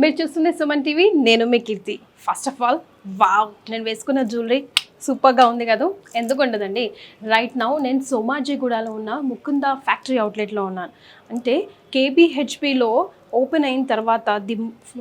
మీరు చూస్తుంది సుమన్ టీవీ, నేను మీ కీర్తి. ఫస్ట్ ఆఫ్ ఆల్ వావ్, నేను వేసుకున్న జ్యువెలరీ సూపర్గా ఉంది కదా, ఎందుకు ఉండదండి. రైట్ నౌ నేను సోమాజిగూడలో ఉన్న ముకుంద ఫ్యాక్టరీ అవుట్లెట్లో ఉన్నాను. అంటే కేబిహెచ్పిలో ఓపెన్ అయిన తర్వాత ది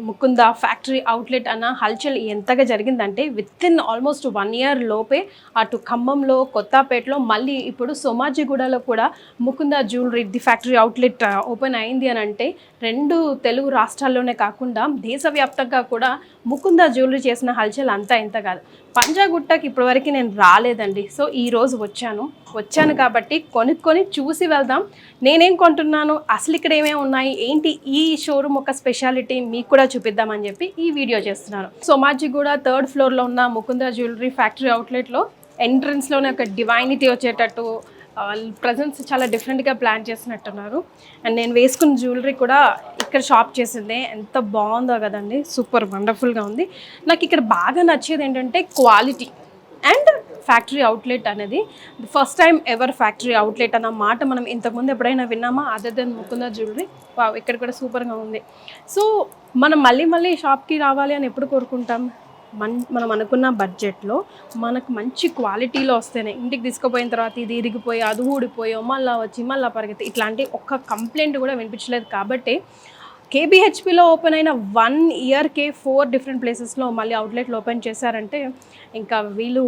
ముకుంద ఫ్యాక్టరీ అవుట్లెట్ అన్న హల్చల్ ఎంతగా జరిగిందంటే విత్ ఇన్ ఆల్మోస్ట్ 1 year లోపే అటు ఖమ్మంలో, కొత్తపేటలో, మళ్ళీ ఇప్పుడు సోమాజిగూడలో కూడా Mukunda jewellery the factory outlet open అయింది అని అంటే 2 తెలుగు రాష్ట్రాల్లోనే కాకుండా దేశవ్యాప్తంగా కూడా ముకుంద జ్యువెలరీ చేసిన హల్చల్ అంతా ఇంత కాదు. పంజాగుట్టకి ఇప్పటివరకు నేను రాలేదండి. సో ఈరోజు వచ్చాను కాబట్టి కొనుక్కొని చూసి వెళ్దాం. నేనేం కొంటున్నాను, అసలు ఇక్కడ ఏమేమి ఉన్నాయి, ఏంటి ఈ షోరూమ్ ఒక స్పెషాలిటీ మీకు కూడా చూపిద్దామని చెప్పి ఈ వీడియో చేస్తున్నాను. సోమాజిగూడ 3rd floorలో ఉన్న ముకుంద జ్యువెలరీ ఫ్యాక్టరీ అవుట్లెట్లో ఎంట్రన్స్లోనే ఒక డివైనిటీ వచ్చేటట్టు ప్రజెన్స్ చాలా డిఫరెంట్గా ప్లాన్ చేసినట్టున్నారు. అండ్ నేను వేసుకున్న జ్యువెలరీ కూడా ఇక్కడ షాప్ చేసిందే. ఎంత బాగుందో కదండి, సూపర్ వండర్ఫుల్గా ఉంది. నాకు ఇక్కడ బాగా నచ్చేది ఏంటంటే క్వాలిటీ అండ్ ఫ్యాక్టరీ అవుట్లెట్ అనేది. First time ever factory outlet అన్న మాట మనం ఇంతకుముందు ఎప్పుడైనా విన్నామా other than Mukunda jewellery? Wow, ఇక్కడ కూడా సూపర్గా ఉంది. సో మనం మళ్ళీ షాప్కి రావాలి అని ఎప్పుడు కోరుకుంటాం? మనం అనుకున్న బడ్జెట్లో మనకు మంచి క్వాలిటీలో వస్తేనే. ఇంటికి తీసుకుపోయిన తర్వాత ఇది ఇరిగిపోయి, అది ఊడిపోయో, మళ్ళీ వచ్చి మళ్ళీ పరిగెత్తి, ఇట్లాంటి ఒక్క కంప్లైంట్ కూడా వినిపించలేదు. కాబట్టి కేబిహెచ్పిలో ఓపెన్ అయిన 1 yearకే 4 different ప్లేసెస్లో మళ్ళీ అవుట్లెట్లు ఓపెన్ చేశారంటే ఇంకా వీళ్ళు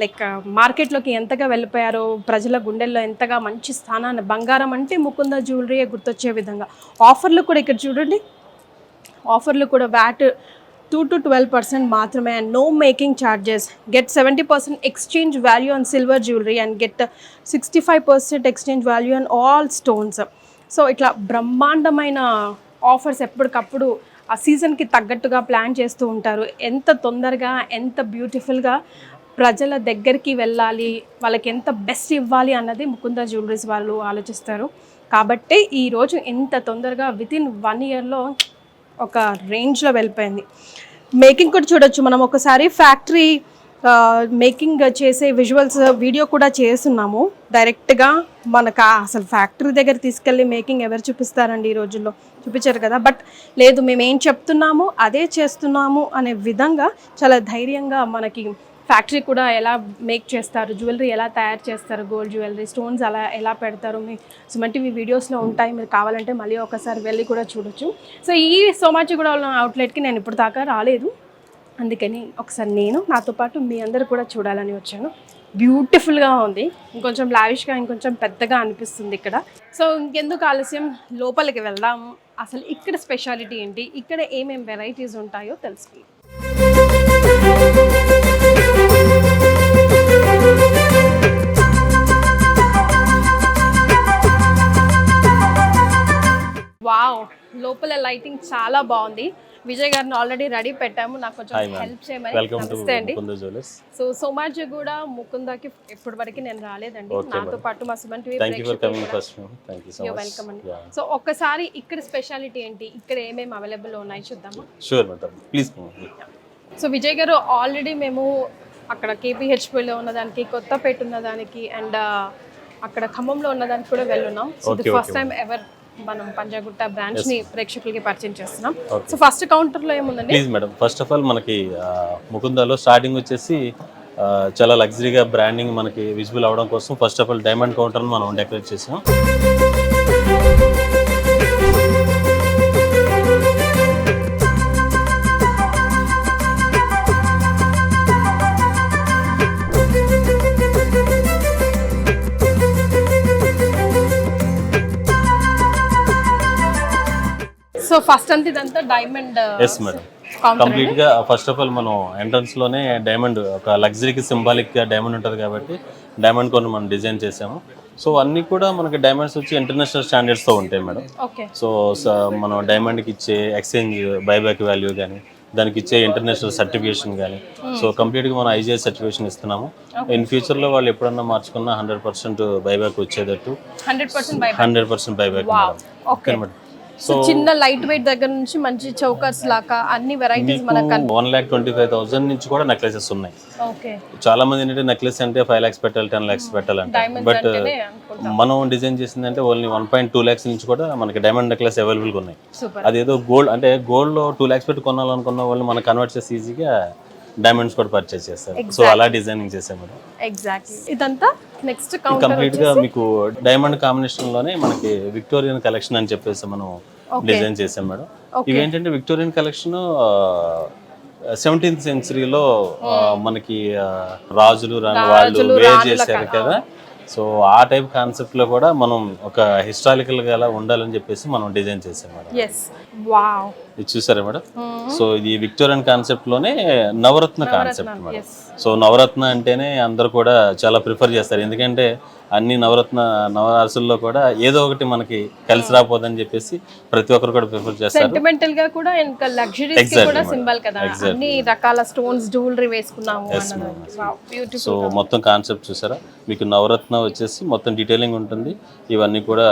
లైక్ మార్కెట్లోకి ఎంతగా వెళ్ళిపోయారో, ప్రజల గుండెల్లో ఎంతగా మంచి స్థానాన్ని, బంగారం అంటే ముకుంద జ్యువెలరీయే గుర్తొచ్చే విధంగా ఆఫర్లు కూడా ఇక్కడ చూడండి. ఆఫర్లు కూడా VAT 2 to 12% మాత్రమే. And no making charges. Get 70% exchange value on silver jewellery and get 65% exchange value on all stones. So ఇట్లా బ్రహ్మాండమైన ఆఫర్స్ ఎప్పటికప్పుడు ఆ సీజన్కి తగ్గట్టుగా ప్లాన్ చేస్తూ ఉంటారు. ఎంత తొందరగా, ఎంత బ్యూటిఫుల్గా ప్రజల దగ్గరికి వెళ్ళాలి, వాళ్ళకి ఎంత బెస్ట్ ఇవ్వాలి అన్నది ముకుంద జ్యువెలరీస్ వాళ్ళు ఆలోచిస్తారు. కాబట్టి ఈరోజు ఎంత తొందరగా వితిన్ 1 yearలో ఒక రేంజ్లో వెళ్ళిపోయింది. మేకింగ్ కూడా చూడొచ్చు మనం. ఒకసారి ఫ్యాక్టరీ మేకింగ్ చేసే విజువల్స్ వీడియో కూడా చేస్తున్నాము. డైరెక్ట్గా మనకు అసలు ఫ్యాక్టరీ దగ్గర తీసుకెళ్ళి మేకింగ్ ఎవరు చూపిస్తారండి ఈ రోజుల్లో? చూపించారు కదా. బట్ లేదు, మేము ఏం చెప్తున్నాము అదే చేస్తున్నాము అనే విధంగా చాలా ధైర్యంగా మనకి ఫ్యాక్టరీ కూడా ఎలా మేక్ చేస్తారు, జ్యువెలరీ ఎలా తయారు చేస్తారు, గోల్డ్ జ్యువెలరీ, స్టోన్స్ అలా ఎలా పెడతారు, మీ సుమన్ టీవీ వీడియోస్లో ఉంటాయి. మీరు కావాలంటే మళ్ళీ ఒకసారి వెళ్ళి కూడా చూడొచ్చు. సో ఈ సోమాజిగూడ అవుట్లెట్కి నేను ఇప్పుడు దాకా రాలేదు, అందుకని ఒకసారి నేను నాతో పాటు మీ అందరూ కూడా చూడాలని వచ్చాను. బ్యూటిఫుల్గా ఉంది, ఇంకొంచెం లావిష్గా, ఇంకొంచెం పెద్దగా అనిపిస్తుంది ఇక్కడ. సో ఇంకెందుకు ఆలస్యం, లోపలికి వెళ్దాము. అసలు ఇక్కడ స్పెషాలిటీ ఏంటి, ఇక్కడ ఏమేమి వెరైటీస్ ఉంటాయో తెలుసుకుందాం. వావ్, లోపల లైటింగ్ చాలా బాగుంది. విజయ్ గారిని ఆల్రెడీ రెడీ పెట్టాము, నాకు కొంచెం హెల్ప్ చేయమని. నమస్తే అండి. సో సోమాజిగూడ ముకుందకి ఇప్పటి వరకు నేను రాలేదండి. నాతో పాటు మా సుమన్ టీవీ వెల్కమ్ అండి. సో ఒక్కసారి ఇక్కడ స్పెషాలిటీ ఏంటి, ఇక్కడ ఏమేమి అవైలబుల్ ఉన్నాయి చూద్దామా? Sure madam, please. So Vijay గారు, ఆల్రెడీ మేము అక్కడ కేపీహెచ్పిలో ఉన్నదానికి, కొత్తపేట ఉన్నదానికి, అండ్ అక్కడ ఖమ్మంలో ఉన్నదానికి కూడా వెళ్ళున్నాం. So the first time ever మనం పంజాగుట్ట బ్రాంచ్ ని ప్రేక్షకులకి పరిచయం చేస్తున్నాం. సో ఫస్ట్ కౌంటర్ లో ఏముందండి? Please madam, first of all మనకి ముకుందాలో స్టార్టింగ్ వచ్చేసి చాలా లగ్జరీగా బ్రాండింగ్ మనకి విజిబుల్ అవడం కోసం first of all diamond counter మనం డెకరేట్ చేసాం. సో ఫస్ట్ అంతా ఇదంతా డైమండ్. ఎస్ మేడం, కంప్లీట్ గా ఫస్ట్ ఆఫ్ ఆల్ మనం ఎంట్రన్స్ లోనే డైమండ్, ఒక లగ్జరీకి సింబాలిక్ గా డైమండ్ ఉంటుంది కాబట్టి డైమండ్ కొన్ని మనం డిజైన్ చేసాము. సో అన్ని కూడా మనకి డైమండ్స్ వచ్చి ఇంటర్నేషనల్ స్టాండర్డ్స్ తో ఉంటాయి మేడం. సో మనం డైమండ్ కి ఇచ్చే ఎక్స్చేంజ్ బైబ్యాక్ వాల్యూ కానీ, దానికి ఇచ్చే ఇంటర్నేషనల్ సర్టిఫికేషన్ కానీ, సో కంప్లీట్ గా మనం IGI సర్టిఫికేషన్ ఇస్తున్నాము. ఇన్ ఫ్యూచర్ లో వాళ్ళు ఎప్పుడన్నా మార్చుకున్నా 100% బైబ్యాక్ వచ్చేటట్టు 100% బైబ్యాక్. Okay madam. సో చిన్న లైట్ వెయిట్ దగ్గర నుంచి మంచి చౌకర్స్ లాగా అన్ని వెరైటీస్ మనకు 1,25,000 నుంచి కూడా నెక్లెసెస్ ఉన్నాయి. ఓకే చాలా మంది ఏంటంటే నెక్లెస్ అంటే 5 lakhs పెట్టాలి, 10 lakhs పెట్టాలంటే, బట్ మనం డిజైన్ చేసిందంటే ఓన్లీ 1.2 lakhs నుంచి కూడా మనకి డైమండ్ నెక్లెస్ అవైలబుల్గా ఉన్నాయి. సూపర్. అదేదో గోల్డ్ అంటే గోల్డ్లో 2 lakhs పెట్టి కొనాలనుకున్న వాళ్ళు మనం కన్వర్ట్ చేసి ఈజీగా డైమండ్స్ కూడా పర్చేస్ చేస్తారు. సో అలా డిజైనింగ్ చేసాం మేడం. ఎగ్జాక్ట్లీ. ఇదంతా నెక్స్ట్ కౌంటర్ కంప్లీట్ గా మీకు డైమండ్ కాంబినేషన్ లోనే మనకి విక్టోరియన్ కలెక్షన్ అని చెప్పేసి మనం డిజైన్ చేసాం మేడం. ఇవేంటంటే విక్టోరియన్ కలెక్షన్ 17th centuryలో మనకి రాజులు రాని వాళ్ళు వేర్ చేశారు కదా. సో ఆ టైప్ కాన్సెప్ట్ లో కూడా మనం ఒక హిస్టారికల్ గా అలా ఉండాలని చెప్పేసి మనం డిజైన్ చేసాం మేడం. yes wow ఇది చూసారా మేడం. సో ఇది విక్టోరియన్ కాన్సెప్ట్ లోనే నవరత్న కాన్సెప్ట్ మేడం. సో నవరత్న అంటేనే అందరూ కూడా చాలా ప్రిఫర్ చేస్తారు, ఎందుకంటే అన్ని నవరాసుల్లో కూడా ఏదో ఒకటి మనకి కలిసి రాపోదని చెప్పేసి ప్రతి ఒక్కరు కూడా ప్రిఫర్ చేస్తారు. సెంటిమెంటల్ గా కూడా ఇంకా లగ్జరీస్ కి కూడా సింబల్ కదా, అన్ని రకాల స్టోన్స్ జ్యువెలరీ వేసుకున్నాము అన్నది. Wow beautiful. సో మొత్తం కాన్సెప్ట్ చూసారా, మీకు నవరత్న వచ్చేసి మొత్తం డీటెయిలింగ్ ఉంటుంది. ఇవన్నీ కూడా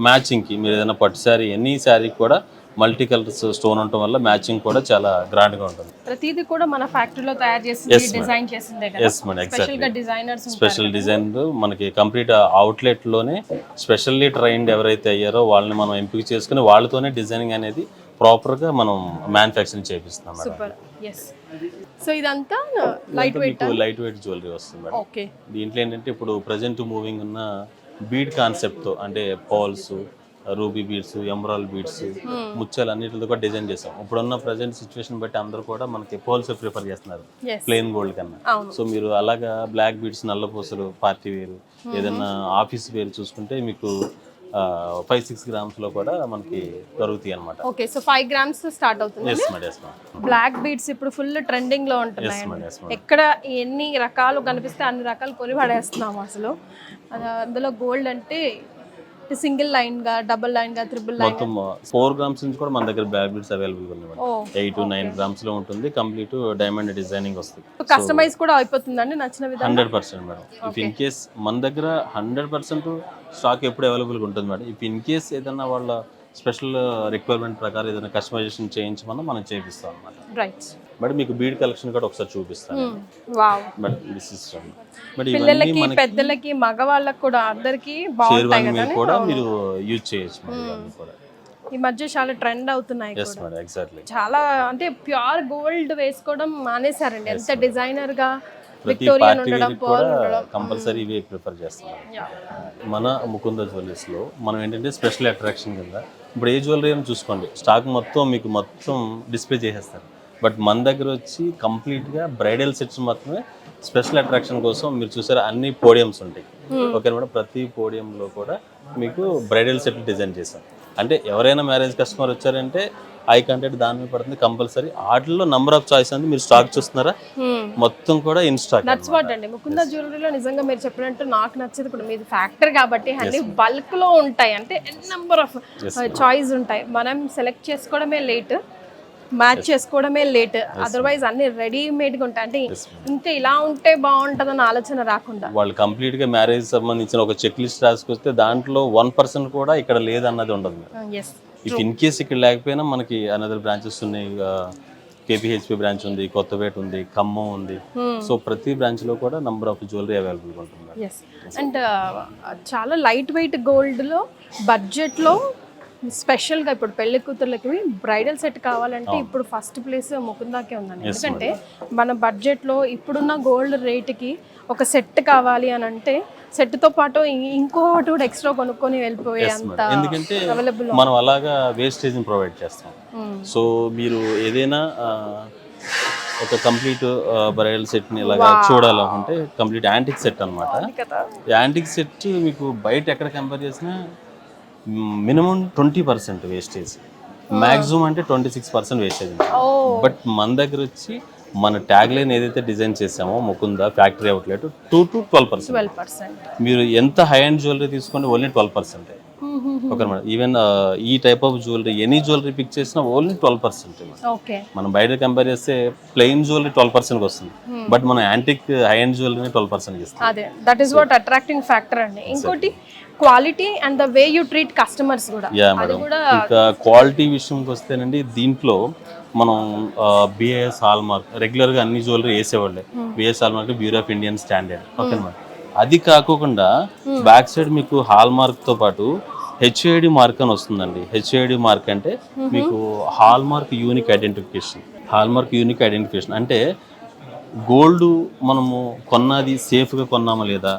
మ్యాచింగ్ కి మీరు ఏదైనా పట్టు శారీ ఎనీ శారీ కూడా మల్టీ కలర్స్ స్టోన్ ఉండటం వల్ల మ్యాచింగ్ కూడా చాలా గ్రాండ్ గా ఉంటుంది. ప్రతిదీ కూడా మన ఫ్యాక్టరీలో తయారు చేసింది, డిజైన్ చేసిందే కదా. ఎస్ మేడం, స్పెషల్ గా డిజైనర్స్ స్పెషల్ డిజైన్ మనకి కంప్లీట్ అవుట్లెట్ లోనే స్పెషల్లీ ట్రైన్డ్ ఎవరైతే అయ్యారో వాళ్ళని మనం ఎంపిక చేసుకుని వాళ్ళతోనే డిజైనింగ్ అనేది ప్రాపర్ గా మనం మ్యానుఫ్యాక్చరింగ్ చేపిస్తాం మేడం. సూపర్. yes సో ఇదంతా లైట్ వెయిట్ జ్యువెలరీ వస్తుంది మేడం. ఓకే. దీంట్లో ఏంటంటే ఇప్పుడు ప్రజెంట్ మూవింగ్ ఉన్న బీడ్ కాన్సెప్ట్ తో అంటే pearls, ruby beads, emerald beads, ముత్యాలు అన్నిటితో కూడా డిజైన్ చేసాం. ఇప్పుడున్న ప్రజెంట్ సిచ్యువేషన్ బట్టి అందరూ కూడా మనకి పర్ల్స్ ప్రిఫర్ చేస్తున్నారు ప్లెయిన్ గోల్డ్ కన్నా. సో మీరు అలాగా బ్లాక్ బీడ్స్, నల్లపూసలు, పార్టీ వేరు, ఏదైనా ఆఫీస్ వేరు చూసుకుంటే మీకు 5-6 grams లో కూడా మనకి దొరుకుతాయి అన్నమాట. ఓకే. సో 5 grams స్టార్ట్ అవుతుంది. Yes madam, yes madam. Black beads ఇప్పుడు ఫుల్ ట్రెండింగ్ లో ఉంటున్నాయి. ఎక్కడ ఎన్ని రకాలు కనిపిస్తే అన్ని రకాలు కొని పడేస్తున్నాము అసలు. అందులో గోల్డ్ అంటే సింగిల్ లైన్ గా, డబుల్ లైన్ గా, ట్రిపుల్ లైన్ మొత్తం 4 grams నుంచి కూడా మన దగ్గర బ్లాక్ బీడ్స్ అవైలబుల్ ఉన్నాయి మేడం. 8 to 9 grams లో ఉంటుంది. కంప్లీట్ డైమండ్ డిజైనింగ్ వస్తుంది. కస్టమైజ్ కూడా అయిపోతుందండి నచ్చిన విధంగా. 100% మేడం. ఇఫ్ ఇన్ కేస్ మన దగ్గర 100% స్టాక్ ఎప్పుడు అవైలబుల్ గా ఉంటుంది మేడం. ఇఫ్ ఇన్ కేస్ ఏదైనా వాళ్ళ స్పెషల్ రిక్వైర్మెంట్ ప్రకారం ఏదైనా కస్టమైజేషన్ చేయించమన్నా మనం చేపిస్తాం అన్నమాట. రైట్. బట్ మీకు బీడ్ కలెక్షన్ కూడా ఒకసారి చూపిస్తాను. Wow. But this is but పిల్లలకి, పెద్దలకి, మగవాళ్ళకి కూడా అందరికి బాగుంటాయి కదా. కూడా మీరు యూజ్ చేయొచ్చు మేడం. ఇవన్నీ కూడా ఈ మధ్య చాలా ట్రెండ్ అవుతున్నాయి ఎస్ మేడం, ఎగ్జాక్ట్లీ. చాలా అంటే ప్యూర్ గోల్డ్ వేసుకోవడం మానేశారండి. ఎంత డిజైనర్ గా ప్రతి పార్టీ కూడా కంపల్సరీ ఇవే ప్రిఫర్ చేస్తున్నాం. మన ముకుంద జ్యువెలర్స్ లో మనం ఏంటంటే స్పెషల్ అట్రాక్షన్ కింద ఇప్పుడు ఏ జ్యువెలరీ అని చూసుకోండి, స్టాక్ మొత్తం డిస్ప్లే చేసేస్తారు. బట్ మన దగ్గర వచ్చి కంప్లీట్గా బ్రైడల్ సెట్స్ మాత్రమే స్పెషల్ అట్రాక్షన్ కోసం మీరు చూసారా అన్ని పోడియంస్ ఉంటాయి. Okay madam. ప్రతి పోడియంలో కూడా మీకు బ్రైడల్ సెట్ డిజైన్ చేసాం. అంటే ఎవరైనా మ్యారేజ్ కస్టమర్ వచ్చారంటే ఐ కాంటాక్ట్ దాని మీద పడుతుంది కంపల్సరీ. వాటిల్లో నంబర్ ఆఫ్ చాయిస్ అండి. మీరు స్టాక్ చూస్తున్నారా, మొత్తం కూడా ఇన్ స్టాక్. దట్స్ వాట్ అండి ముకుంద జ్యువెలరీలో నిజంగా మీరు చెప్పినట్టు నాకు నచ్చేది కూడా మీది ఫ్యాక్టరీ కాబట్టి అన్ని బల్క్ లో ఉంటాయి. అంటే నెంబర్ ఆఫ్ చాయిస్ ఉంటాయి. మనం సెలెక్ట్ చేసుకోవడమే లేట్, మ్యాచ్ చేసుకోవడమే లేట్. అదర్వైజ్ అన్ని రెడీమేడ్ గా ఉంటాయి. అంటే ఇంకా ఇలా ఉంటే బాగుంటుందని ఆలోచన రాకుండా వాళ్ళు కంప్లీట్ గా మ్యారేజ్ సంబంధించిన ఒక చెక్ లిస్ట్ రాసుకొస్తే దాంట్లో 1% కూడా ఇక్కడ లేదన్నది ఉండదు. ఇఫ్ ఇన్ కేస్ ఇక్కడ లేకపోయినా మనకి అనదర్ బ్రాంచెస్ ఉన్నాయి. కేపీహెచ్పి బ్రాంచ్ ఉంది, కొత్తపేట ఉంది, ఖమ్మం ఉంది. సో ప్రతి బ్రాంచ్ లో కూడా నంబర్ ఆఫ్ జ్యువెలరీ అవైలబుల్ ఉంటుంది. అండ్ చాలా లైట్ వెయిట్ గోల్డ్ లో బడ్జెట్ లో స్పెషల్గా ఇప్పుడు పెళ్లి కూతుర్లకి బ్రైడల్ సెట్ కావాలంటే ఇప్పుడు ఫస్ట్ ప్లేస్ ముకుందాకే ఉందండి. ఎందుకంటే మన బడ్జెట్లో ఇప్పుడున్న గోల్డ్ రేటుకి ఒక సెట్ కావాలి అని అంటే సెట్తో పాటు ఇంకోటి కూడా ఎక్స్ట్రా కొనుక్కొని వెళ్ళిపోయే అంత ఎందుకంటే మనం అలాగా వేస్టేజ్ ప్రొవైడ్ చేస్తాం. సో మీరు ఏదైనా ఒక కంప్లీట్ బ్రైడల్ సెట్ ని ఇలాగా చూడాలనుకుంటే కంప్లీట్ యాంటిక్ సెట్ అనమాట. యాంటిక్ సెట్ మీకు బయట ఎక్కడ కంపేర్ చేసినా మినిమం 20% వేస్టేజ్, మాక్సిమం అంటే 26% వేస్టేజ్. బట్ మన దగ్గర వచ్చి మన ట్యాగ్ లైన్ ఏదైతే డిజైన్ చేసామో ముకుంద ఫ్యాక్టరీ అవుట్లెట్ 2 to 12%. మీరు ఎంత హై అండ్ జ్యువెలరీ తీసుకోండి ఓన్లీ 12%. Okay madam. ఈవెన్ ఈ type of jewellery any jewellery pick చేసినా ఓన్లీ 12%. ఓకే. మనం బయట కంపేర్ చేస్తే ప్లెయిన్ జ్యువెలరీ 12% వస్తుంది, బట్ మనం యాంటిక్ హై ఎండ్ జ్యువెలరీ 12% ఇస్తాం. అదే that is what attracting factor అండి. ఇంకోటి quality and the way you treat customers కూడా. Yeah madam. ఇంకా క్వాలిటీ విషయంకి వస్తేనండి, దీంట్లో మనం బిఏఎస్ హాల్మార్క్ రెగ్యులర్గా అన్ని జ్యువెలరీ వేసేవాళ్ళే. BIS hallmark bureau of Indian standard. Okay madam. అది కాకుండా బ్యాక్ సైడ్ మీకు హాల్మార్క్తో పాటు హెచ్ఐడి మార్క్ అని వస్తుందండి. హెచ్ఐడి మార్క్ అంటే మీకు hallmark unique identification. Hallmark unique identification అంటే గోల్డ్ మనము కొన్నది సేఫ్గా కొన్నామా లేదా,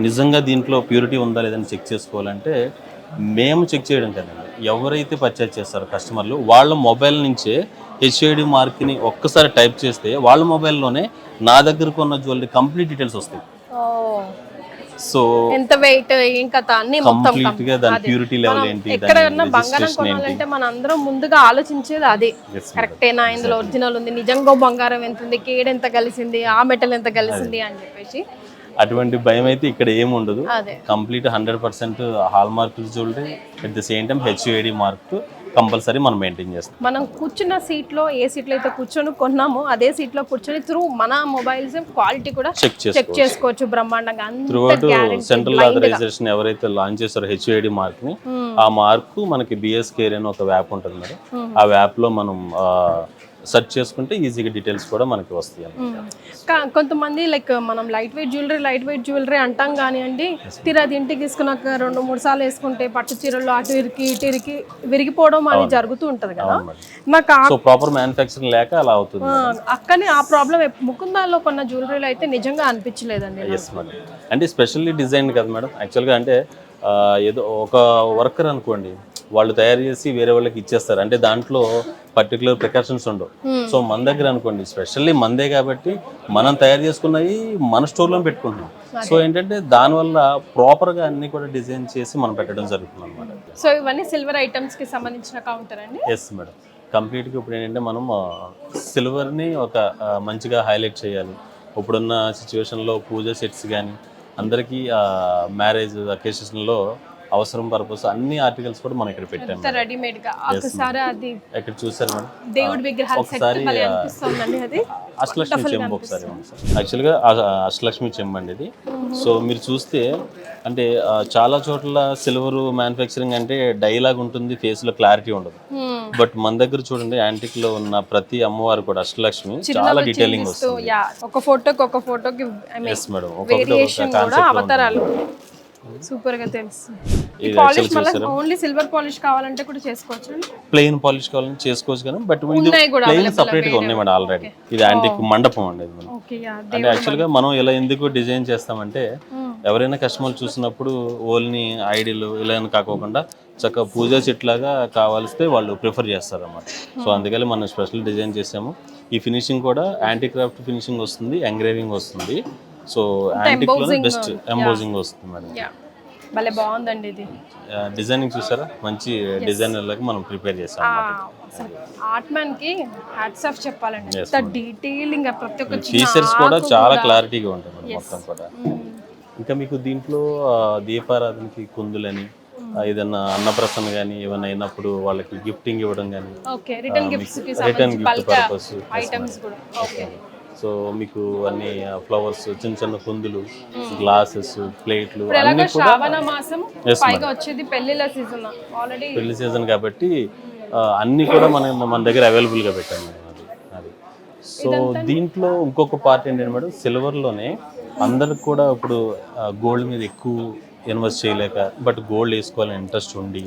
నిజంగా దీంట్లో ప్యూరిటీ ఉందా లేదని చెక్ చేసుకోవాలంటే మేము చెక్ చేయడం కదండి, ఎవరైతే పర్చేజ్ చేస్తారో కస్టమర్లు వాళ్ళ మొబైల్ నుంచే హెచ్ఐడి మార్క్ని ఒక్కసారి టైప్ చేస్తే వాళ్ళ మొబైల్లోనే నా దగ్గర కొన్న జ్యువెలరీ కంప్లీట్ డీటెయిల్స్ వస్తాయి. సో ఎంత వెయిట్ ఏం కథ అన్ని మొత్తం కంప్లీట్ గా దాని ప్యూరిటీ లెవెల్ ఏంటి, ఎక్కడన్నా బంగారం కొనాలంటే మన అందరం ముందుగా ఆలోచించేది అదే. కరెక్టేనా, ఇందులో ఒరిజినల్ ఉంది, నిజంగా బంగారం ఎంత ఉంది, కేడ్ ఎంత కలిసింది, ఆ మెటల్ ఎంత కలిసింది అని చెప్పేసి అటువంటి భయం అయితే ఇక్కడ ఏమి ఉండదు. Complete 100% hallmark jewellery at the same time HID mark compulsory మనం మెయింటైన్ చేస్తాం. మనం కూర్చున్న సీట్లో ఏ సీట్లో అయితే కూర్చొని కొన్నామో అదే సీట్లో కూర్చొని త్రూ మన మొబైల్స్ క్వాలిటీ కూడా చెక్ చేసుకోవచ్చు బ్రహ్మాండంగా. త్రూఅవుట్ సెంట్రల్ ఆథరైజేషన్ ఎవరైతే లాంచ్ చేస్తారో హెచ్ఐడి మార్క్ ని, ఆ మార్క్ మనకి బిఎస్ కేర్ అని ఒక యాప్ ఉంటుంది మేడం. ఆ యాప్ లో మనం సెర్చ్ చేసుకుంటే ఈజీగా డీటెయిల్స్ కూడా మనకి వస్తాయి. కొంతమంది లైక్ మనం లైట్ వెయిట్ జ్యువెలరీ అంటాం కానివ్వండి, తీరాది ఇంటికి తీసుకున్నాక 2-3 సార్లు వేసుకుంటే పట్టు చీరలు అటు ఇరికి ఇటు ఇరికి విరిగిపోవడం అనేది జరుగుతూ ఉంటది కదా. నాకు సో ప్రాపర్ మ్యానుఫ్యాక్చరింగ్ లేక అలా అవుతుంది. అక్కనే ఆ ప్రాబ్లం ముకుందాలో కొన్న జ్యువెలరీలో అయితే నిజంగా అనిపించలేదండి. Yes madam. అంటే స్పెషల్లీ డిజైన్ కదా మేడం. యాక్చువల్గా అంటే ఏదో ఒక వర్కర్ అనుకోండి, వాళ్ళు తయారు చేసి వేరే వాళ్ళకి ఇచ్చేస్తారు, అంటే దాంట్లో పర్టికులర్ ప్రికాషన్స్ ఉండవు. సో మన దగ్గర అనుకోండి, స్పెషల్లీ మందే కాబట్టి మనం తయారు చేసుకున్నవి మన స్టోర్లో పెట్టుకుంటున్నాం. సో ఏంటంటే దానివల్ల ప్రాపర్గా అన్ని కూడా డిజైన్ చేసి మనం పెట్టడం జరుగుతుంది అనమాట. సో ఇవన్నీ సిల్వర్ ఐటమ్స్ కి సంబంధించిన కౌంటర్ అండి. Yes madam. కంప్లీట్గా ఇప్పుడు ఏంటంటే మనం సిల్వర్ని ఒక మంచిగా హైలైట్ చేయాలి. ఇప్పుడున్న సిచ్యువేషన్లో పూజ సెట్స్ కానీ అందరికీ మ్యారేజ్ అకేషన్లో అవసరం పర్పస్ అన్ని ఆర్టికల్స్ కూడా మనం ఇక్కడ పెట్టాము. రెడీమేడ్ గా ఒకసారి అది ఇక్కడ చూసారు మేడం, దేవుడి విగ్రహాల సెట్ భలే అనిపిస్తుందండి. అది అష్టలక్ష్మి చెంబు ఒకసారి యాక్చువల్గా అష్టలక్ష్మి చెంబు అండి ఇది. సో మీరు చూస్తే అంటే చాలా చోట్ల సిల్వర్ మ్యానుఫ్యాక్చరింగ్ అంటే డైలాగ్ ఉంటుంది, ఫేస్ లో క్లారిటీ ఉండదు. బట్ మన దగ్గర చూడండి, యాంటిక్ లో ఉన్న ప్రతి అమ్మవారు కూడా అష్టలక్ష్మి చాలా డీటెయిలింగ్ వస్తుంది. ఒక ఫోటోకి ఎస్ మేడం, వేరియేషన్ కూడా అవతారాలు సూపర్ గా తెలుసు. ఈ పాలిష్ మళ్ళీ ఓన్లీ సిల్వర్ పాలిష్ కావాలంటే కూడా చేసుకోవచ్చు, ప్లెయిన్ పాలిష్ కావాలంటే చేసుకోవచ్చు కానీ, బట్ ఇది ప్లెయిన్ సపరేట్ గా ఉన్నాయి మేడం ఆల్రెడీ. ఇది యాంటిక్ మండపం అండి ఇది. అంటే యాక్చువల్గా మనం ఇలా ఎందుకు డిజైన్ చేస్తామంటే, ఎవరైనా కస్టమర్లు చూసినప్పుడు ఓన్లీ ఐడియల్ ఇలా కాకోకుండా చక్కగా పూజా చెట్లాగా కావాల్స్తే వాళ్ళు ప్రిఫర్ చేస్తారు అన్నమాట. సో అందుకని మనం స్పెషల్ డిజైన్ చేసాము. ఈ ఫినిషింగ్ కూడా యాంటీ క్రాఫ్ట్ ఫినిషింగ్ వస్తుంది, ఎంగ్రేవింగ్ వస్తుంది. సో యాంటిక్ లోనే బెస్ట్ ఎంబోజింగ్ వస్తుంది మేడం. భలే బాగుందండి ఇది. డిజైనింగ్ చూసారా, మంచి డిజైనర్లకు మనం ప్రిపేర్ చేసాం. ఆర్ట్ మ్యాన్ కి హ్యాట్స్ ఆఫ్ చెప్పాలండి. ఎంత డీటెయిలింగ్ ప్రతి ఒక్క ఫీచర్స్ కూడా చాలా క్లారిటీగా ఉంటుంది మొత్తం కూడా. ఇంకా మీకు దీంట్లో దీపారాధనకి కుందులని, ఏదన్నా అన్నప్రసన్న కానీ ఏమైనా అయినప్పుడు వాళ్ళకి గిఫ్టింగ్ ఇవ్వడం కానీ, రిటర్న్ గిఫ్ట్ పర్పస్. సో మీకు అన్ని ఫ్లవర్స్, చిన్న చిన్న కుందులు, గ్లాసెస్, ప్లేట్లు అన్ని కూడా పెళ్లి సీజన్ కాబట్టి అన్ని కూడా మన దగ్గర అవైలబుల్ గా పెట్టాము అది. సో దీంట్లో ఇంకొక పార్ట్ ఏంటంటే మేడం, సిల్వర్లోనే అందరికి కూడా ఇప్పుడు గోల్డ్ మీద ఎక్కువ ఇన్వెస్ట్ చేయలేక బట్ గోల్డ్ వేసుకోవాలని ఇంట్రెస్ట్ ఉండి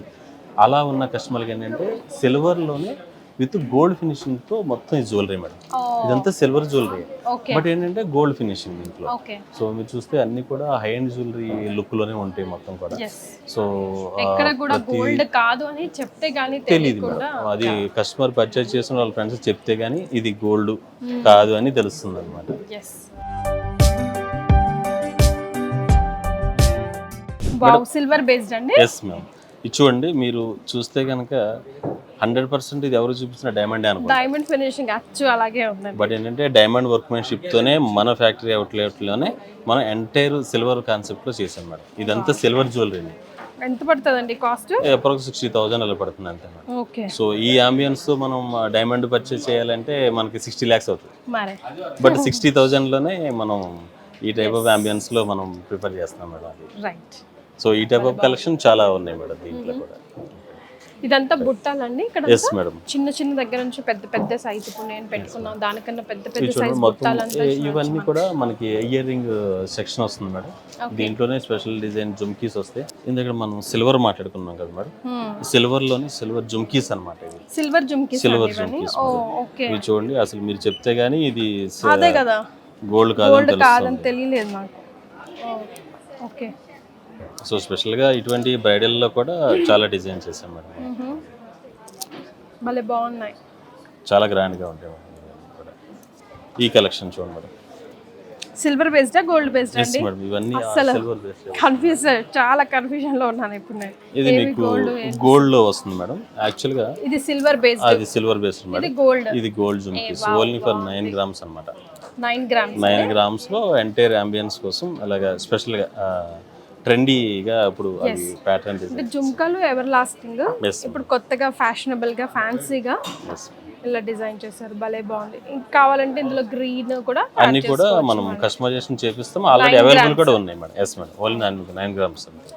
అలా ఉన్న కస్టమర్కి ఏంటంటే సిల్వర్లోనే విత్ గోల్డ్ ఫినిషింగ్ తో మొత్తం ఈ జ్యువెలరీ మేడం. ఇదంతా సిల్వర్ జ్యువెలరీ బట్ ఏంటంటే గోల్డ్ ఫినిషింగ్ దీంట్లో. సో మీరు చూస్తే అన్ని కూడా హై అండ్ జ్యువెలరీ లుక్ లోనే ఉంటాయి మొత్తం కూడా. సో తెలియదు అది కస్టమర్ పర్చేజ్ చేసిన వాళ్ళ ఫ్రెండ్స్ చెప్తే గానీ ఇది గోల్డ్ కాదు అని తెలుస్తుంది అనమాట. సిల్వర్ బేస్డ్ అండి. Yes ma'am. ఇది చూడండి, మీరు చూస్తే కనుక 100% ఇది ఎవరు చూపించిన డైమండ్ అనుకో, డైమండ్ ఫినిషింగ్ అచ్చు అలాగే ఉంది. బట్ ఏంటంటే డైమండ్ వర్క్మెన్షిప్ తోనే మన ఫ్యాక్టరీ అవుట్లెట్ లోనే మనం ఎంటైర్ సిల్వర్ కాన్సెప్ట్ లో చేసాం మేడం. ఇదంతా సిల్వర్ జ్యువెలరీ. ఎంత పడుతుందండి కాస్ట్? అప్రాక్స్ 60,000 అలా పడుతుంది అంతే మేడం. ఓకే. సో ఈ అంబియన్స్ మనం డైమండ్ పర్చేస్ చేయాలంటే మనకి 60 lakhs అవుతుంది. మరి బట్ 60,000లోనే మనం ఈ టైప్ ఆఫ్ అంబియన్స్లో మనం ప్రిఫర్ చేస్తాం మేడం అది. రైట్. సో ఈ టైప్ ఆఫ్ కలెక్షన్ చాలా ఉన్నాయి మేడం దీంట్లో కూడా. ఇదంతా బుట్టాలండి ఇక్కడ? Yes madam. చిన్న చిన్న దగ్గర నుంచి పెద్ద పెద్ద సైజ్, ఇప్పుడు నేను పెట్టుకున్నాను దానికన్నా పెద్ద పెద్ద సైజ్ మొత్తం బుట్టాలంతా ఇవన్నీ కూడా మనకి ఇయర్ రింగ్ సెక్షన్ వస్తుంది మేడం. దీంట్లోనే స్పెషల్ డిజైన్ జుమ్కీస్ వస్తాయి. ఇందులో మనం సిల్వర్ మాట్లాడుకున్నాం కదా మేడం, సిల్వర్ లోనే సిల్వర్ జుమ్కీస్ అన్నమాట. ఇవి silver jhumkis. Silver jhumkis. Okay. ఇవి చూడండి, అసలు మీరు చెప్తే గానీ ఇది అదే కదా గోల్డ్ కాదని తెలియలేదు నాకు. ఓకే. సో స్పెషల్గా ఇటువంటి బ్రైడల్లో కూడా చాలా డిజైన్ చేసాం మేడం. భలే బాగున్నాయి, చాలా గ్రాండ్గా ఉంటాయి మేడం. ఈ కలెక్షన్ చూడండి మేడం. సిల్వర్ బేస్డా గోల్డ్ బేస్డ్ అండి? మేడం ఇవన్నీ అసలు సిల్వర్ బేస్డ్. కన్ఫ్యూజ్, చాలా కన్ఫ్యూజన్ లో ఉన్నాను ఇప్పుడు నేను. ఇది మీకు గోల్డ్ లో వస్తుంది మేడం. యాక్చువల్ గా ఇది సిల్వర్ బేస్డ్, అది సిల్వర్ బేస్డ్ మేడం. ఇది గోల్డ్. ఇది gold jhumkis only for 9 grams అన్నమాట. 9 grams లో ఎంటైర్ అంబియన్స్ కోసం అలాగా స్పెషల్ గా ట్రెండీగా ఇప్పుడు అవి ప్యాటర్న్ డిజైన్. జుమ్కాలు ఎవర్ లాస్టింగ్, ఇప్పుడు కొత్తగా ఫ్యాషనబుల్ గా ఫ్యాన్సీగా ఇలా డిజైన్ చేశారు, భలే బాగుంది. ఇంకా కావాలంటే ఇందులో గ్రీన్ కూడా అన్ని కూడా మనం కస్టమైజేషన్ చేపిస్తాం. ఆల్రెడీ అవైలబుల్ కూడా ఉన్నాయి madam. Yes madam, only 9 grams అంతే.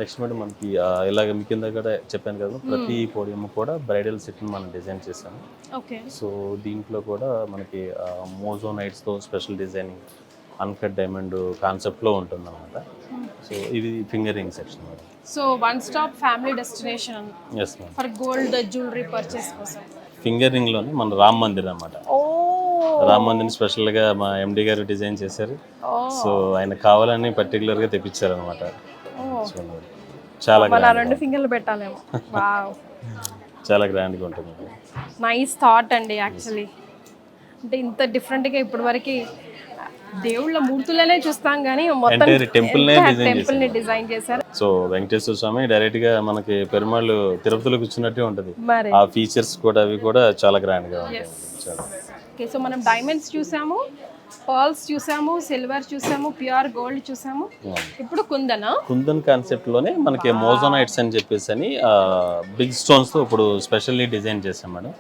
నెక్స్ట్ మేడం మనకి ఇలాగ మీ కింద కూడా చెప్పాను కదా, ప్రతి పోడియం కూడా బ్రైడల్ సెట్ మనం డిజైన్ చేసాము. ఓకే. సో దీంట్లో కూడా మనకి మోజోనైట్స్ తో special designing uncut diamond concept లో ఉంటుంది అనమాట. సో ఇది finger ring section madam. So one stop family destination yes madam, for gold jewellery purchase కోసం. ఫింగర్ రింగ్ లోనే మన రామ్ మందిర్ అన్నమాట. రామ్ మందిర్ స్పెషల్ గా మా ఎండి గారు డిజైన్ చేశారు. సో ఆయన కావాలని పర్టికులర్ గా తెప్పించారు అనమాట. చాలా రెండు ఫింగర్లు పెట్టాలేమో. వావ్, చాలా గ్రాండ్ గా ఉంటుంది. నైస్ థాట్ అండి. యాక్చువల్లీ అంటే ఇంత డిఫరెంట్ గా ఇప్పటి వరకు దేవుళ్ళ మూర్తులనే చూస్తాం కానీ మొత్తం టెంపుల్ ని డిజైన్ చేశారు. సో వెంకటేశ్వర స్వామి డైరెక్ట్ గా మనకి పెరుమాళ్ తిరుపతిలో కూర్చున్నట్టే ఉంటది. మరి ఆ ఫీచర్స్ కూడా అవి కూడా చాలా గ్రాండ్ గా ఉంటాయి. ఓకే. సో మనం డైమండ్స్ చూసాము, పర్ల్స్ చూసాము, సిల్వర్ చూసాము, ప్యూర్ గోల్డ్ చూసాము. ఇప్పుడు కుందన్ కాన్సెప్ట్ లోనే మనకి మోజోనైట్స్ అని చెప్పేసి అని బిగ్ స్టోన్స్ తో ఇప్పుడు స్పెషల్లీ డిజైన్ చేసాం మేడం.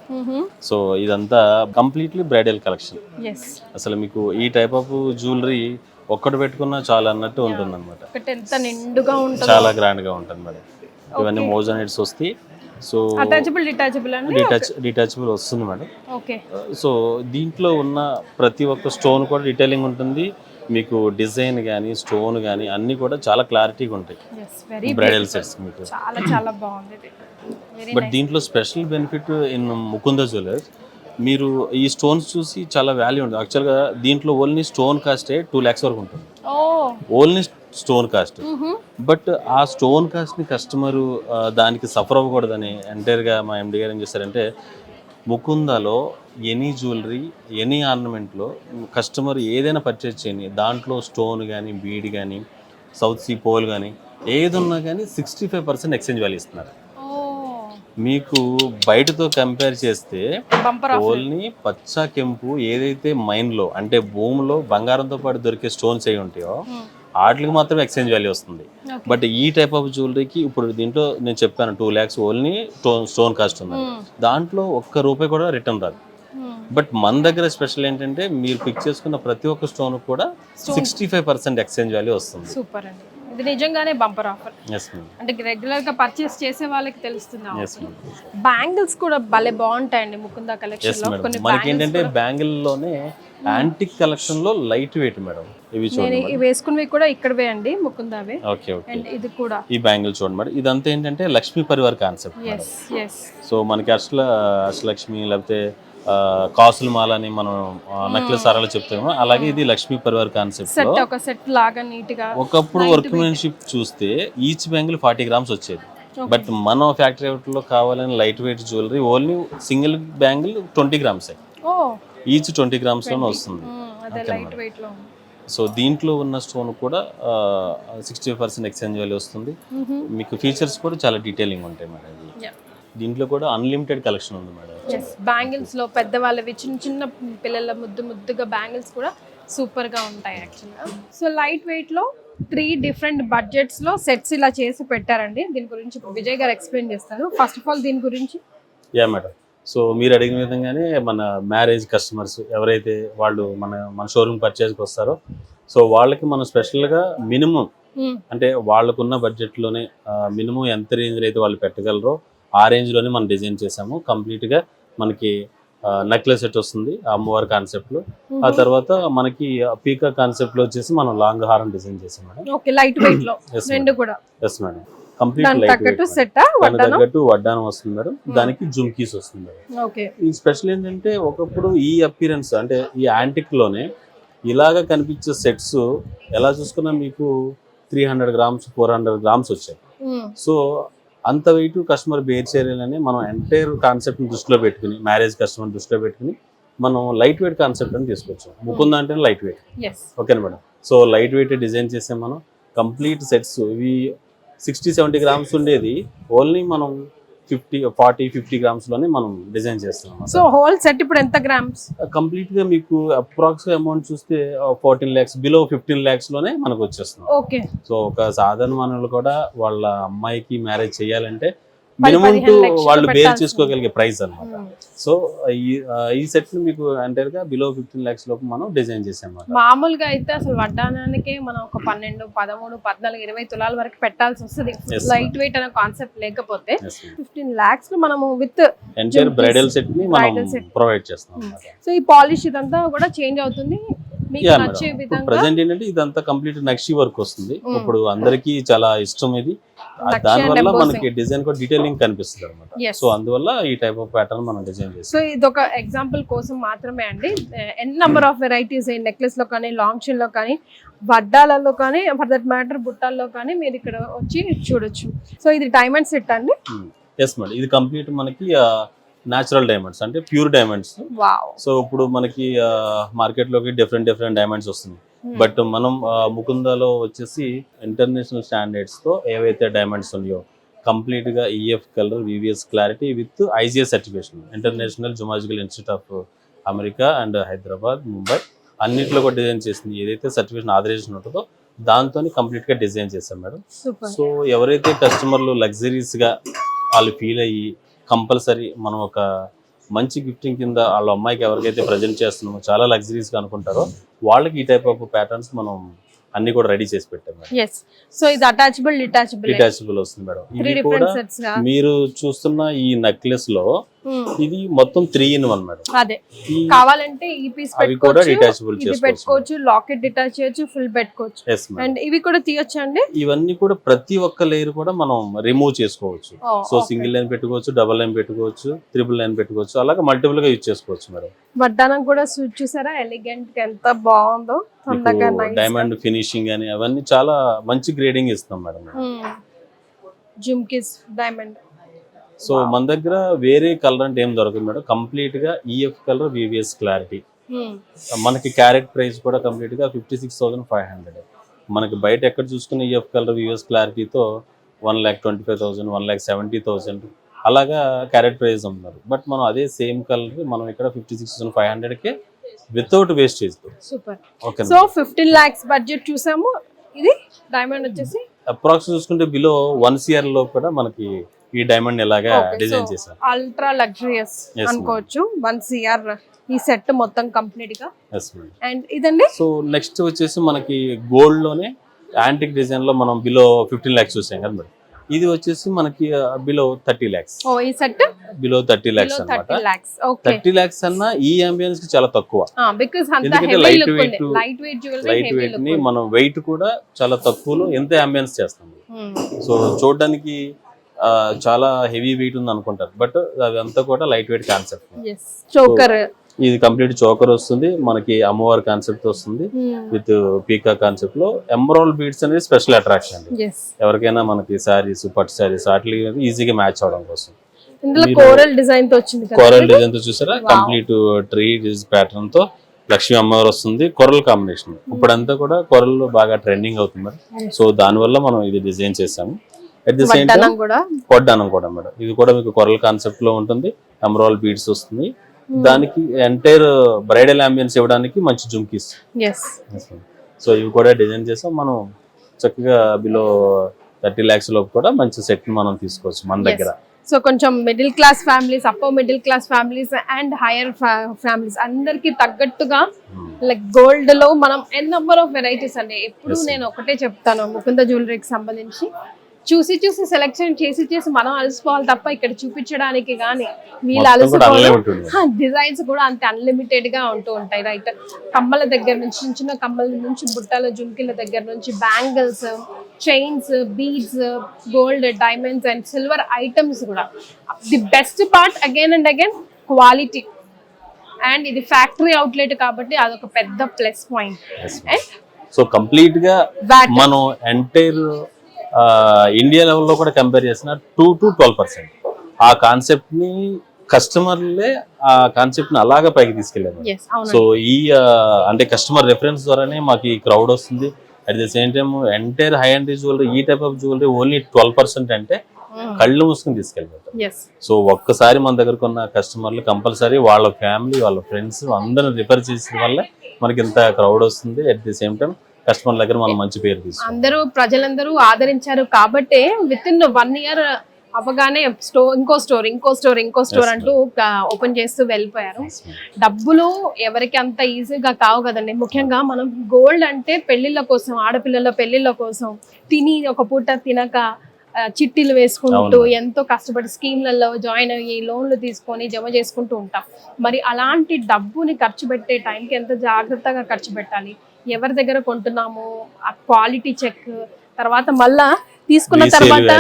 సో ఇదంతా కంప్లీట్లీ బ్రైడల్ కలెక్షన్. అసలు మీకు ఈ టైప్ ఆఫ్ జ్యువెలరీ ఒక్కటి పెట్టుకున్నా చాలా అన్నట్టు ఉంటుంది అనమాట. చాలా గ్రాండ్ గా ఉంటుంది మేడం. ఇవన్నీ మోజోనైట్స్ వస్తాయి. సో డిటాచబుల్ వస్తుంది మేడం. సో దీంట్లో ఉన్న ప్రతి ఒక్క స్టోన్ కూడా డీటెయిలింగ్ ఉంటుంది. మీకు డిజైన్ కానీ స్టోన్ కానీ అన్ని కూడా చాలా క్లారిటీగా ఉంటాయి బ్రైడల్ సెట్స్ మీకు. బట్ దీంట్లో special benefit in Mukunda jewellers, మీరు ఈ స్టోన్స్ చూసి చాలా వాల్యూ ఉంటుంది. యాక్చువల్గా దీంట్లో ఓన్లీ స్టోన్ కాస్టే 2 lakhs వరకు ఉంటుంది, ఓన్లీ స్టోన్ కాస్ట్. బట్ ఆ స్టోన్ కాస్ట్ని కస్టమరు దానికి సఫర్ అవ్వకూడదని ఎంటైర్గా మా ఎండి గారు ఏం చేస్తారంటే, ముకుందాలో ఎనీ జ్యువెలరీ ఎనీ ఆర్నమెంట్లో కస్టమర్ ఏదైనా పర్చేజ్ చేయని దాంట్లో స్టోన్ కానీ బీడ్ కానీ సౌత్ సీ పోల్ కానీ ఏది ఉన్నా కానీ 65% ఎక్స్చేంజ్ వాల్యూ ఇస్తున్నారు. మీకు బయటతో కంపేర్ చేస్తే ఓన్లీ పచ్చ కెంపు ఏదైతే మైన్లో అంటే భూమిలో బంగారంతో పాటు దొరికే స్టోన్స్ అయి ఉంటాయో వాటికి మాత్రం ఎక్స్చేంజ్ వాల్యూ వస్తుంది. బట్ ఈ టైప్ ఆఫ్ జ్యువెలరీకి ఇప్పుడు దీంట్లో నేను చెప్పాను 2 lakhs ఓన్లీ స్టోన్ కాస్ట్ ఉంది. దాంట్లో ₹1 కూడా రిటర్న్ రాదు. బట్ మన దగ్గర స్పెషల్ ఏంటంటే మీరు పిక్ చేసుకున్న ప్రతి ఒక్క స్టోన్ కూడా 65% ఎక్స్చేంజ్ వాల్యూ వస్తుంది. సూపర్ అండి, ఇది నిజంగానే బంపర్ ఆఫర్. అంటే రెగ్యులర్ గా పర్చేస్ చేసే వాళ్ళకి తెలుస్తుంది. బ్యాంగిల్స్ కూడా భలే బాగుంటాయండి ముకుంద కలెక్షన్ లో. మనకి ఏంటంటే బ్యాంగిల్ లోనే యాంటిక్ కలెక్షన్ లో లైట్ వెయిట్ మేడం. ఇవి చూడండి, ఇవి వేసుకున్నవి కూడా ఇక్కడవే అండి ముకుందావే. Okay okay. అండ్ ఇది కూడా ఈ బ్యాంగిల్ చూడండి మేడం, ఇదంతా ఏంటంటే లక్ష్మీ పరివార్ కాన్సెప్ట్. సో మనకి అష్టలక్ష్మి లేకపోతే కాసుల మాల అని మనం నెక్లెస్ అరలు చెప్తాము, అలాగే ఇది లక్ష్మీ పరివార్ కాన్సెప్ట్ లో ఒక సెట్ లాగా నీట్ గా. ఒకప్పుడు వర్క్మెన్షిప్ చూస్తే ఈచ్ బ్యాంగిల్ 40 grams వచ్చేది. బట్ మన ఫ్యాక్టరీ అవుట్ లో కావాలని light weight jewellery only single bangle 20 grams each 20 grams లోనే వస్తుంది. సో దీంట్లో ఉన్న స్టోన్ కూడా 60% ఎక్స్చేంజ్ వాల్యూ వస్తుంది. మీకు ఫీచర్స్ కూడా చాలా డీటెయిలింగ్ ఉంటాయి మేడం. దీంట్లో కూడా అన్లిమిటెడ్ కలెక్షన్ ఉంది మేడం. బ్యాంగిల్స్ లో పెద్దవాళ్ళవి చిన్న చిన్న పిల్లల ముద్దుగా బ్యాంగిల్స్ కూడా సూపర్ గా ఉంటాయి యాక్చువల్గా. సో లైట్ వెయిట్ లో 3 డిఫరెంట్ బడ్జెట్స్ లో సెట్స్ ఇలా చేసి పెట్టారండి. దీని గురించి ఇప్పుడు విజయ్ గారు ఎక్స్ప్లెయిన్ చేస్తారు. ఫస్ట్ ఆఫ్ ఆల్ దీని గురించి. Yeah madam. సో మీరు అడిగిన విధంగానే మన మ్యారేజ్ కస్టమర్స్ ఎవరైతే వాళ్ళు మన షోరూమ్ పర్చేజ్కి వస్తారో సో వాళ్ళకి మనం స్పెషల్గా మినిమం అంటే వాళ్ళకున్న బడ్జెట్లోనే మినిమం ఎంత రేంజ్లో అయితే వాళ్ళు పెట్టగలరో ఆ రేంజ్లోనే మనం డిజైన్ చేసాము. కంప్లీట్గా మనకి నెక్లెస్ సెట్ వస్తుంది అమ్మవారి కాన్సెప్ట్లో. ఆ తర్వాత మనకి పీకా కాన్సెప్ట్లో వచ్చేసి మనం లాంగ్ హారం డిజైన్ చేసాం మేడం. ఓకే, లైట్ వెయిట్ లో రెండు కూడా. Yes madam, complete light weight. దానికి తగ్గట్టు వడ్డానం వస్తుంది మేడం, దానికి జుమ్కీస్ వస్తుంది మేడం. ఓకే, ఈ స్పెషల్ ఏంటంటే ఒకప్పుడు ఈ అపిరెన్స్ అంటే ఈ యాంటిక్ లోనే ఇలాగా కనిపించే సెట్స్ ఎలా చూసుకున్నా మీకు 300 గ్రామ్స్ 400 గ్రామ్స్ వచ్చాయి. సో అంత వెయిట్ కస్టమర్ బేర్ చేయాలని మనం ఎంటైర్ కాన్సెప్ట్ దృష్టిలో పెట్టుకుని మ్యారేజ్ కస్టమర్ దృష్టిలో పెట్టుకుని మనం లైట్ వెయిట్ కాన్సెప్ట్ అని తీసుకొచ్చాం. ముకుంద అంటే లైట్ వెయిట్. ఓకేనా madam. So light weight design చేసాం మనం. కంప్లీట్ సెట్స్ ఇవి 60-70 గ్రామ్స్ ఉండేది ఓన్లీ మనం 40-50 గ్రామ్స్ లోనే మనం డిజైన్ చేస్తున్నాం. సో హోల్ సెట్ ఇప్పుడు ఎంత గ్రామ్స్? కంప్లీట్ గా మీకు అప్రాక్స్ అమౌంట్ చూస్తే 14 lakhs బిలో 15 lakhs లోనే మనకు వచ్చేస్తుంది. ఓకే. సో ఒక సాధారణ మానవులు కూడా వాళ్ళ అమ్మాయికి మ్యారేజ్ చేయాలంటే మినిమం వాళ్ళు బేర్ చేసుకోగలిగే ప్రైస్ అన్నమాట. సో ఈ సెట్ మీకు ఎంటైర్ గా బిలో 15 lakhs లోపు మనం డిజైన్ చేసాం. మామూలుగా అయితే అసలు వడ్డానానికి మనం ఒక 12, 13, 14, 20 తులాల వరకు పెట్టాల్సి వస్తుంది లైట్ వెయిట్ అనే కాన్సెప్ట్ లేకపోతే. 15 lakhs లో మనము విత్ ఎంటైర్ బ్రైడల్ సెట్ ని మనం ప్రొవైడ్ చేస్తాం. సో ఈ పాలిష్ ఇదంతా కూడా చేంజ్ అవుతుంది మీకు నచ్చే విధంగా. ప్రెజెంట్ ఏంటంటే ఇదంతా కంప్లీట్ నక్షి వర్క్ వస్తుంది. ఇప్పుడు అందరికి చాలా ఇష్టం ఇది. దానివల్ల మనకి డిజైన్ కూడా డీటెయిలింగ్ కనిపిస్తుంది అనమాట. సో అందువల్ల ఈ టైప్ ఆఫ్ ప్యాటర్న్ మనం డిజైన్ చేస్తాం. సో ఇది ఒక ఎగ్జాంపుల్ కోసం మాత్రమే అండి. ఎన్ నెంబర్ ఆఫ్ వెరైటీస్ నెక్లెస్ లో కానీ, లాంగ్ చైన్ లో కానీ, వడ్డాలలో కానీ, ఫర్ దట్ మ్యాటర్ బుట్టాల్లో కానీ మీరు ఇక్కడ వచ్చి చూడొచ్చు. సో ఇది డైమండ్ సెట్ అండి. ఎస్ మేడం, ఇది కంప్లీట్ మనకి న్యాచురల్ డైమండ్స్ అంటే ప్యూర్ డైమండ్స్. సో ఇప్పుడు మనకి మార్కెట్ లోకి డిఫరెంట్ డైమండ్స్ వస్తుంది. బట్ మనం ముకుందాలో వచ్చేసి ఇంటర్నేషనల్ స్టాండర్డ్స్ తో ఏవైతే డైమండ్స్ ఉన్నాయో కంప్లీట్ గా EF colour, VVS clarity with IGS certification, international gemological institute of America and Hyderabad, Mumbai అన్నిట్లో కూడా డిజైన్ చేసింది. ఏదైతే సర్టిఫికేషన్ ఆథరైజేషన్ ఉంటుందో దాంతో కంప్లీట్ గా డిజైన్ చేస్తాం మేడం. సో ఎవరైతే కస్టమర్లు లగ్జరీస్ గా వాళ్ళు ఫీల్ అయ్యి కంపల్సరీ మనం ఒక మంచి గిఫ్టింగ్ కింద వాళ్ళ అమ్మాయికి ఎవరికైతే ప్రజెంట్ చేస్తున్నామో చాలా లగ్జరీస్గా అనుకుంటారో వాళ్ళకి ఈ టైప్ ఆఫ్ ప్యాటర్న్స్ మనం అన్ని కూడా రెడీ చేసి పెట్టాం. సో ఇది అటాచబుల్, డిటాచబుల్ వస్తుంది మేడం. ఇది కూడా మీరు చూస్తున్న ఈ నెక్లెస్ లో ఇది మొత్తం 3-in-1 మేడం. అదే కావాలంటే ఈ పీస్ కూడా డిటాచబుల్ పెట్టుకోవచ్చు, లాకెట్ డిటాచ్ చేయొచ్చు, ఫుల్ పెట్టుకోవచ్చు. అండ్ ఇవి కూడా తీయొచ్చు అండి. ఇవన్నీ కూడా ప్రతి ఒక్క లేయర్ కూడా మనం రిమూవ్ చేసుకోవచ్చు. సో సింగిల్ లైన్ పెట్టుకోవచ్చు, డబుల్ లైన్ పెట్టుకోవచ్చు, ట్రిపుల్ లైన్ పెట్టుకోవచ్చు, అలాగే మల్టిపుల్ గా యూజ్ చేసుకోవచ్చు మేడం. వడ్డానం కూడా చూసారా ఎలిగెంట్ గా ఎంత బాగుందో. డైమండ్ ఫినిషింగ్ అని అవన్నీ చాలా మంచి గ్రేడింగ్ ఇస్తాం మేడం. జుమ్కీస్ డైమండ్. సో మన దగ్గర వేరే కలర్ అంటే ఏం దొరకదు మేడం. కంప్లీట్ గా ఈఎఫ్ కలర్, వివిఎస్ క్లారిటీ. మనకి క్యారెట్ ప్రైస్ కూడా కంప్లీట్ గా 56,500. మనకి బయట ఎక్కడ చూసుకున్న ఈఎఫ్ కలర్, వివిఎస్ క్లారిటీతో 1,25,000, 1,70,000 అలాగా క్యారెట్ ప్రైస్ ఉన్నారు. బట్ మనం అదే సేమ్ కలర్ మనం ఇక్కడ 56,500కే without wastage. Super. So 15 lakhs budget చూసాము. ఇది డైమండ్ వచ్చేసి అప్రాక్స్ చూసుకుంటే బిలో 1 CR లో కూడా మనకి ఈ డైమండ్ ఎలాగా డిజైన్ చేశారు. అల్ట్రా లగ్జరియస్ అనుకోవచ్చు. 1 CR ఈ సెట్ మొత్తం కంప్లీట్ గా. అండ్ ఇదండి. సో నెక్స్ట్ వచ్చేసి మనకి గోల్డ్ లోనే యాంటిక్ డిజైన్ లో మనం బిలో 15 lakhs చూసాం కదా మేడం. ఇది వచ్చేసి మనకి బిలో 30 lakhs. ఈ సెట్ బిలో 30 lakhs అన్నమాట. 30 lakhs అన్నా ఈ అంబియన్స్ కి చాలా తక్కువ. ఎందుకంటే లైట్ వెయిట్ ని మనం వెయిట్ కూడా చాలా తక్కువలో ఎంత అంబియన్స్ చేస్తాం. సో చూడడానికి చాలా హెవీ వెయిట్ ఉంది అనుకుంటారు, బట్ అదంతా కూడా లైట్ వెయిట్ కాన్సెప్ట్. ఇది కంప్లీట్ చోకర్ వస్తుంది మనకి, అమ్మవారి కాన్సెప్ట్ వస్తుంది విత్ పీకా కాన్సెప్ట్ లో. ఎమరాల్డ్ బీడ్స్ అనేది స్పెషల్ అట్రాక్షన్ అండి. ఎవరికైనా మనకి సారీస్, పట్టు సారీస్ వాటికి ఈజీగా మ్యాచ్ అవడం కోసం కోరల్ డిజైన్ తో చూసారా. కంప్లీట్ ట్రీ ప్యాటర్న్ తో లక్ష్మీ అమ్మవారు వస్తుంది, కొరల్ కాంబినేషన్. ఇప్పుడంతా కూడా కొరల్ బాగా ట్రెండింగ్ అవుతుంది. సో దానివల్ల మనం ఇది డిజైన్ చేసాము. అట్ ది సేమ్ టైం వడ్డానం కూడా మేడం. ఇది కూడా మీకు కొరల్ కాన్సెప్ట్ లో ఉంటుంది, ఎమరాల్డ్ బీడ్స్ వస్తుంది. దానికి ఎంటైర్ బ్రైడల్ అంబియన్స్ ఇవ్వడానికి మంచి జుమ్కీస్. సో ఇవి కూడా డిజైన్ చేసాం మనం. చక్కగా బిలో 30 lakhs లోపు కూడా మంచి సెట్ మనం తీసుకోవచ్చు మన దగ్గర. సో కొంచెం middle class families, upper middle class families and higher families అందరికి తగ్గట్టుగా లైక్ గోల్డ్ లో మనం ఎన్ నెంబర్ ఆఫ్ వెరైటీస్ అండి. ఎప్పుడు నేను ఒకటే చెప్తాను, ముకుంద జ్యువెలరీకి సంబంధించి చూసి సెలెక్షన్ చేసి మనం అలసిపోవాలి తప్ప ఇక్కడ చూపించడానికి కానీ వీళ్ళు అలసిపోవాలి. డిజైన్స్ కూడా అంతే అన్లిమిటెడ్ గా ఉంటూ ఉంటాయి. రైట్, కమ్మల దగ్గర నుంచి, చిన్న కమ్మల నుంచి బుట్టల జుంకిల దగ్గర నుంచి bangles, chains, beads, gold, diamonds and silver items కూడా. The best part again and again quality. And ఇది ఫ్యాక్టరీ అవుట్లెట్ కాబట్టి అదొక పెద్ద plus point. And so complete గా మనం ఎంటైర్ ఇండియా లెవెల్లో కూడా కంపేర్ చేసిన 2 to 12% ఆ కాన్సెప్ట్ ని కస్టమర్లే ఆ కాన్సెప్ట్ ని అలాగా పైకి తీసుకెళ్ళారు. సో ఈ అంటే కస్టమర్ రెఫరెన్స్ ద్వారానే మాకు ఈ క్రౌడ్ వస్తుంది. At the same time entire high end jewellery, ఈ టైప్ ఆఫ్ జ్యువెలరీ ఓన్లీ 12% అంటే కళ్ళు మూసుకుని తీసుకెళ్ళిపోతారు. సో ఒక్కసారి మన దగ్గరకు ఉన్న కస్టమర్లు కంపల్సరీ వాళ్ళ ఫ్యామిలీ, వాళ్ళ ఫ్రెండ్స్ అందరిని రిఫర్ చేసిన వల్ల మనకి ఇంత క్రౌడ్ వస్తుంది. At the same time customer దగ్గర మనం మంచి పేరు తీసుకుంటాం. అందరూ ప్రజలందరూ ఆదరించారు కాబట్టి విత్ ఇన్ 1 year అవగానే ఇంకో స్టోర్ అంటూ ఓపెన్ చేస్తూ వెళ్ళిపోయారు. డబ్బులు ఎవరికి అంత ఈజీగా కావు కదండి. ముఖ్యంగా మనం గోల్డ్ అంటే పెళ్లిళ్ళ కోసం, ఆడపిల్లల పెళ్లిళ్ళ కోసం తిని ఒక పూట తినక చిట్టీలు వేసుకుంటూ ఎంతో కష్టపడి స్కీమ్లలో జాయిన్ అయ్యి లోన్లు తీసుకొని జమ చేసుకుంటూ ఉంటాం. మరి అలాంటి డబ్బుని ఖర్చు పెట్టే టైంకి ఎంత జాగ్రత్తగా ఖర్చు పెట్టాలి, ఎవరి దగ్గర కొంటున్నాము, ఆ క్వాలిటీ చెక్, తర్వాత మళ్ళా తీసుకున్న తర్వాత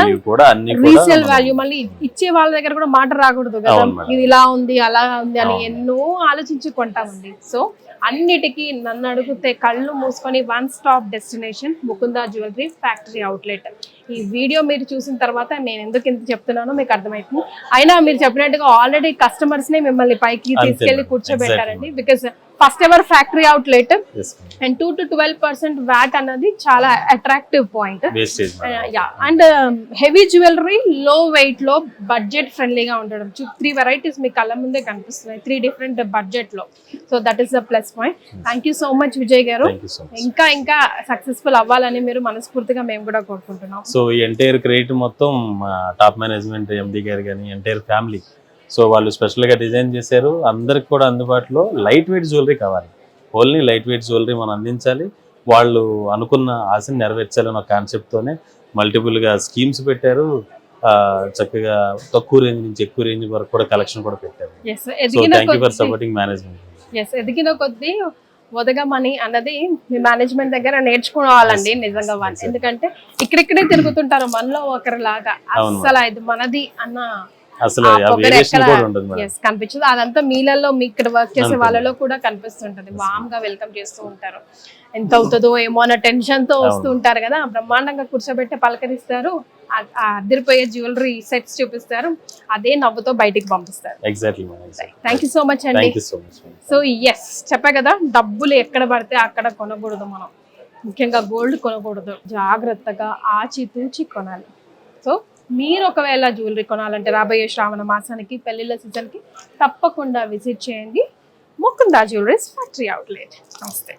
రీసేల్ వాల్యూ, మళ్ళీ ఇచ్చే వాళ్ళ దగ్గర కూడా మాట రాకూడదు కదా, ఇది ఇలా ఉంది అలా ఉంది అని ఎన్నో ఆలోచించి కొంటామండి. సో అన్నిటికీ నన్ను అడిగితే కళ్ళు మూసుకొని 1 stop destination Mukunda jewellery factory outlet. ఈ వీడియో మీరు చూసిన తర్వాత నేను ఎందుకు ఇంత చెప్తున్నానో మీకు అర్థమవుతుంది. అయినా మీరు చెప్పినట్టుగా ఆల్రెడీ కస్టమర్స్ నే మిమ్మల్ని పైకి తీసుకెళ్లి కూర్చోబెట్టారండి. Because first ever factory outlet and 2 to 12% VAT అన్నది చాలా attractive point. And heavy jewellery లో వెయిట్ లో బడ్జెట్ ఫ్రెండ్లీగా ఉండడం. 3 varieties మీ కళ్ళ ముందే కనిపిస్తున్నాయి, 3 different బడ్జెట్ లో. So that is the plus point. Thank you so much Vijay గారు. ఇంకా సక్సెస్ఫుల్ అవ్వాలని మీరు మనస్ఫూర్తిగా మేము కూడా కోరుకుంటున్నాం. సో ఈ ఎంటైర్ క్రెడిట్ మొత్తం టాప్ మేనేజ్మెంట్, ఎండి గారు కానీ ఎంటైర్ ఫ్యామిలీ. సో వాళ్ళు స్పెషల్గా డిజైన్ చేశారు. అందరికి కూడా అందుబాటులో లైట్ వెయిట్ జ్యువెలరీ కావాలి, ఓన్లీ లైట్ వెయిట్ జ్యువెలరీ మనం అందించాలి, వాళ్ళు అనుకున్న ఆశని నెరవేర్చాలన్న కాన్సెప్ట్తోనే మల్టిపుల్గా స్కీమ్స్ పెట్టారు. చక్కగా తక్కువ రేంజ్ నుంచి ఎక్కువ రేంజ్ వరకు కూడా కలెక్షన్ కూడా పెట్టారు. So thank you for supporting management. ఎదిగిన కొద్దీ ఒదగమని అన్నది మీ మేనేజ్మెంట్ దగ్గర నేర్చుకోవాలండి నిజంగా. ఎందుకంటే ఇక్కడిక్కడే తిరుగుతుంటారు మనలో ఒకరిలాగా, అసలు ఇది మనది అన్న అసలు కనిపించదు. అదంతా మీలలో, మీ ఇక్కడ వర్క్ చేసే వాళ్ళలో కూడా కనిపిస్తుంటది. వామ్ గా వెల్కమ్ చేస్తూ ఉంటారు. ఎంత అవుతుందో ఏమో అన్న టెన్షన్ తో వస్తూ ఉంటారు కదా, బ్రహ్మాండంగా కూర్చోబెట్టి పలకరిస్తారు, అదిరిపోయే జ్యువెలరీ సెట్స్ చూపిస్తారు, అదే నవ్వుతో బయటికి పంపిస్తారు. థ్యాంక్ యూ సో మచ్ అండి. సో ఎస్, చెప్పా కదా, డబ్బులు ఎక్కడ పడితే అక్కడ కొనకూడదు. మనం ముఖ్యంగా గోల్డ్ కొనకూడదు, జాగ్రత్తగా ఆచితూచి కొనాలి. సో మీరు ఒకవేళ జ్యువెలరీ కొనాలంటే రాబోయే శ్రావణ మాసానికి, పెళ్లిళ్ళ సీజన్కి తప్పకుండా విజిట్ చేయండి ముకుంద జ్యువెలరీస్ ఫ్యాక్టరీ అవుట్లెట్. నమస్తే.